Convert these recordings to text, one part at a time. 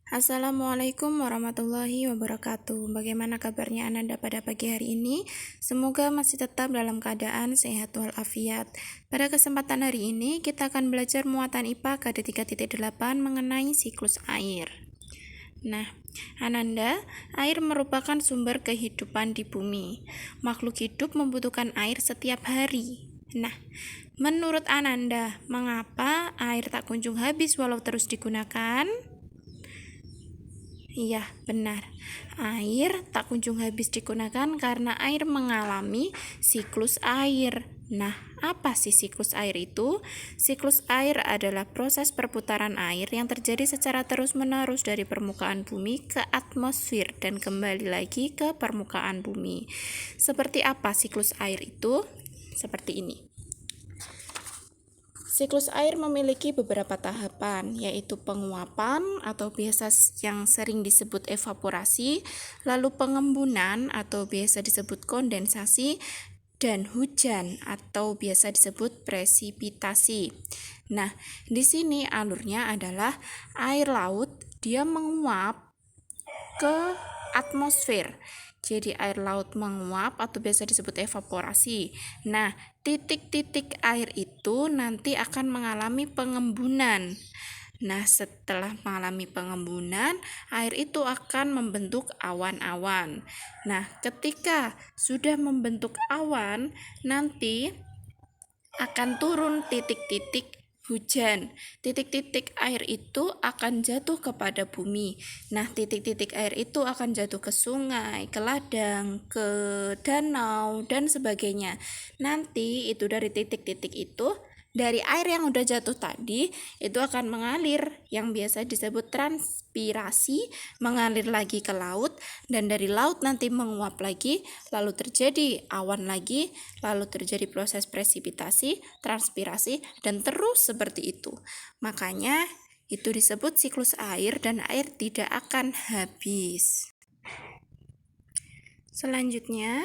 Assalamualaikum warahmatullahi wabarakatuh. Bagaimana kabarnya Ananda pada pagi hari ini? Semoga masih tetap dalam keadaan sehat walafiat. Pada kesempatan hari ini, kita akan belajar muatan IPA KD 3.8 mengenai siklus air. Nah, Ananda, air merupakan sumber kehidupan di bumi. Makhluk hidup membutuhkan air setiap hari. Nah, menurut Ananda, mengapa air tak kunjung habis walau terus digunakan? Iya, benar. Air tak kunjung habis digunakan karena air mengalami siklus air. Nah, apa sih siklus air itu? Siklus air adalah proses perputaran air yang terjadi secara terus-menerus dari permukaan bumi ke atmosfer dan kembali lagi ke permukaan bumi. Seperti apa siklus air itu? Seperti ini. Siklus air memiliki beberapa tahapan, yaitu penguapan atau biasa yang sering disebut evaporasi, lalu pengembunan atau biasa disebut kondensasi, dan hujan atau biasa disebut presipitasi. Nah, di sini alurnya adalah air laut, dia menguap ke atmosfer. Jadi air laut menguap atau biasa disebut evaporasi. Nah, titik-titik air itu nanti akan mengalami pengembunan. Nah, setelah mengalami pengembunan, air itu akan membentuk awan-awan. Nah, ketika sudah membentuk awan, nanti akan turun titik-titik hujan. Titik-titik air itu akan jatuh kepada bumi. Nah, titik-titik air itu akan jatuh ke sungai, ke ladang, ke danau, dan sebagainya. Nanti itu dari titik-titik itu, dari air yang udah jatuh tadi, itu akan mengalir, yang biasa disebut transpirasi, mengalir lagi ke laut, dan dari laut nanti menguap lagi, lalu terjadi awan lagi, lalu terjadi proses presipitasi, transpirasi, dan terus seperti itu. Makanya itu disebut siklus air dan air tidak akan habis. Selanjutnya,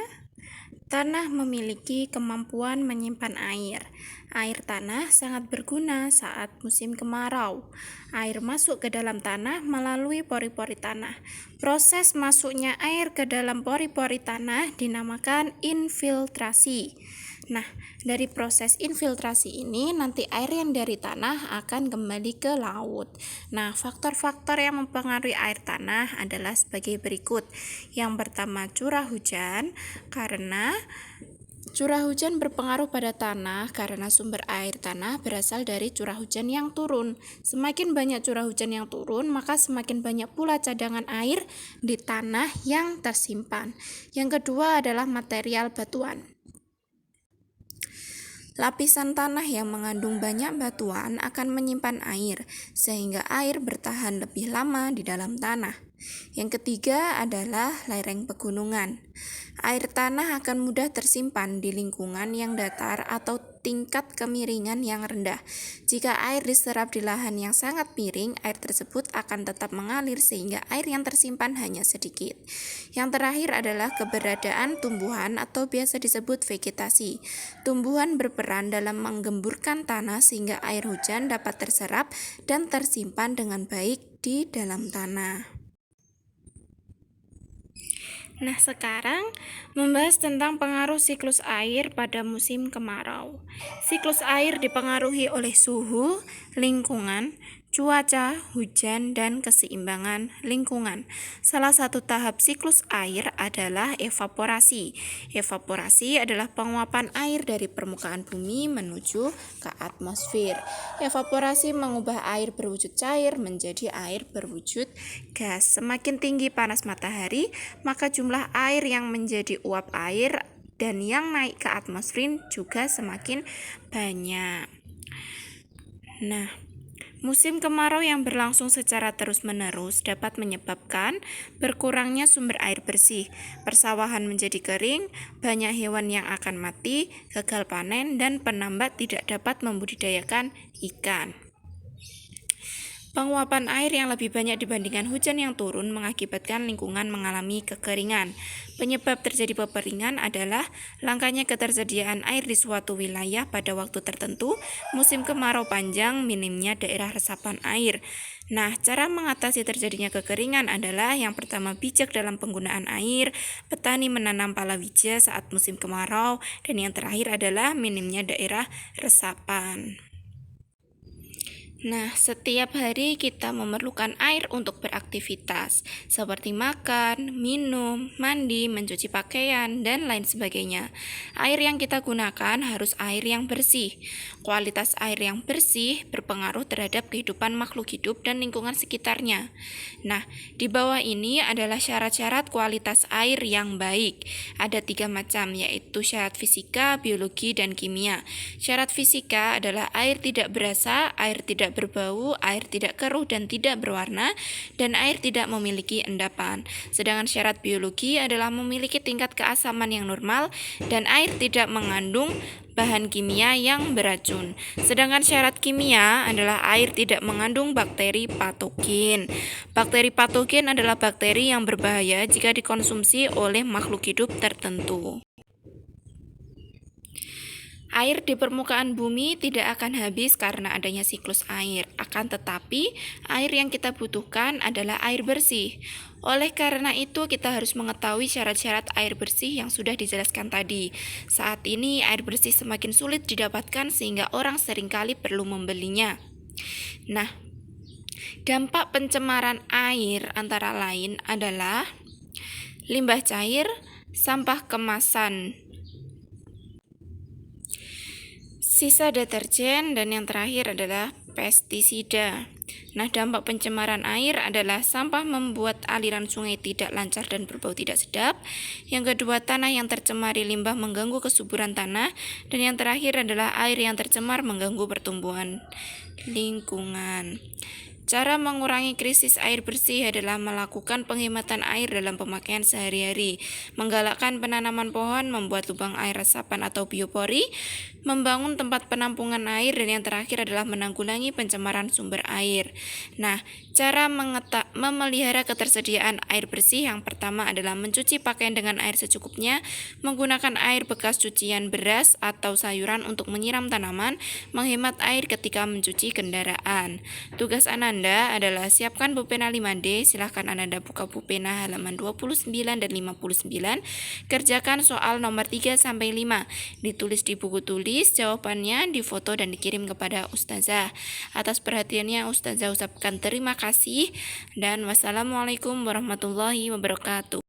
tanah memiliki kemampuan menyimpan air. Air tanah sangat berguna saat musim kemarau. Air masuk ke dalam tanah melalui pori-pori tanah. Proses masuknya air ke dalam pori-pori tanah dinamakan infiltrasi. Nah, dari proses infiltrasi ini nanti air yang dari tanah akan kembali ke laut. Nah, faktor-faktor yang mempengaruhi air tanah adalah sebagai berikut. Yang pertama, curah hujan, karena curah hujan berpengaruh pada tanah karena sumber air tanah berasal dari curah hujan yang turun. Semakin banyak curah hujan yang turun, maka semakin banyak pula cadangan air di tanah yang tersimpan. Yang kedua adalah material batuan. Lapisan tanah yang mengandung banyak batuan akan menyimpan air, sehingga air bertahan lebih lama di dalam tanah. Yang ketiga adalah lereng pegunungan. Air tanah akan mudah tersimpan di lingkungan yang datar atau tingkat kemiringan yang rendah. Jika air diserap di lahan yang sangat miring, air tersebut akan tetap mengalir sehingga air yang tersimpan hanya sedikit. Yang terakhir adalah keberadaan tumbuhan atau biasa disebut vegetasi. Tumbuhan berperan dalam menggemburkan tanah sehingga air hujan dapat terserap dan tersimpan dengan baik di dalam tanah. Nah, sekarang membahas tentang pengaruh siklus air pada musim kemarau. Siklus air dipengaruhi oleh suhu, lingkungan, cuaca, hujan, dan keseimbangan lingkungan. Salah satu tahap siklus air adalah evaporasi. Evaporasi adalah penguapan air dari permukaan bumi menuju ke atmosfer. Evaporasi mengubah air berwujud cair menjadi air berwujud gas. Semakin tinggi panas matahari, maka jumlah air yang menjadi uap air dan yang naik ke atmosfer juga semakin banyak. Nah, musim kemarau yang berlangsung secara terus-menerus dapat menyebabkan berkurangnya sumber air bersih, persawahan menjadi kering, banyak hewan yang akan mati, gagal panen, dan penambak tidak dapat membudidayakan ikan. Penguapan air yang lebih banyak dibandingkan hujan yang turun mengakibatkan lingkungan mengalami kekeringan. Penyebab terjadi kekeringan adalah langkanya ketersediaan air di suatu wilayah pada waktu tertentu, musim kemarau panjang, minimnya daerah resapan air. Nah, cara mengatasi terjadinya kekeringan adalah yang pertama bijak dalam penggunaan air, petani menanam palawija saat musim kemarau, dan yang terakhir adalah minimnya daerah resapan. Nah, setiap hari kita memerlukan air untuk beraktivitas, seperti makan, minum, mandi, mencuci pakaian, dan lain sebagainya. Air yang kita gunakan harus air yang bersih. Kualitas air yang bersih berpengaruh terhadap kehidupan makhluk hidup dan lingkungan sekitarnya. Nah, di bawah ini adalah syarat-syarat kualitas air yang baik. Ada 3 macam, yaitu syarat fisika, biologi, dan kimia. Syarat fisika adalah air tidak berasa, air tidak berbau, air tidak keruh dan tidak berwarna, dan air tidak memiliki endapan. Sedangkan syarat biologi adalah memiliki tingkat keasaman yang normal dan air tidak mengandung bahan kimia yang beracun. Sedangkan syarat kimia adalah air tidak mengandung bakteri patogen. Bakteri patogen adalah bakteri yang berbahaya jika dikonsumsi oleh makhluk hidup tertentu. Air di permukaan bumi tidak akan habis karena adanya siklus air. Akan tetapi, air yang kita butuhkan adalah air bersih. Oleh karena itu, kita harus mengetahui syarat-syarat air bersih yang sudah dijelaskan tadi. Saat ini, air bersih semakin sulit didapatkan sehingga orang seringkali perlu membelinya. Nah, dampak pencemaran air antara lain adalah limbah cair, sampah kemasan, sisa deterjen, dan yang terakhir adalah pestisida. Nah, dampak pencemaran air adalah sampah membuat aliran sungai tidak lancar dan berbau tidak sedap. Yang kedua, tanah yang tercemari limbah mengganggu kesuburan tanah. Dan yang terakhir adalah air yang tercemar mengganggu pertumbuhan lingkungan. Cara mengurangi krisis air bersih adalah melakukan penghematan air dalam pemakaian sehari-hari, menggalakkan penanaman pohon, membuat lubang air resapan atau biopori, membangun tempat penampungan air, dan yang terakhir adalah menanggulangi pencemaran sumber air. Nah, cara memelihara ketersediaan air bersih yang pertama adalah mencuci pakaian dengan air secukupnya, menggunakan air bekas cucian beras atau sayuran untuk menyiram tanaman, menghemat air ketika mencuci kendaraan. Tugas Ananda adalah siapkan pulpena 5D, silahkan Ananda buka pulpena halaman 29 dan 59, kerjakan soal nomor 3-5, ditulis di buku tulis, jawabannya difoto dan dikirim kepada Ustazah. Atas perhatiannya Ustazah ucapkan terima kasih dan wassalamualaikum warahmatullahi wabarakatuh.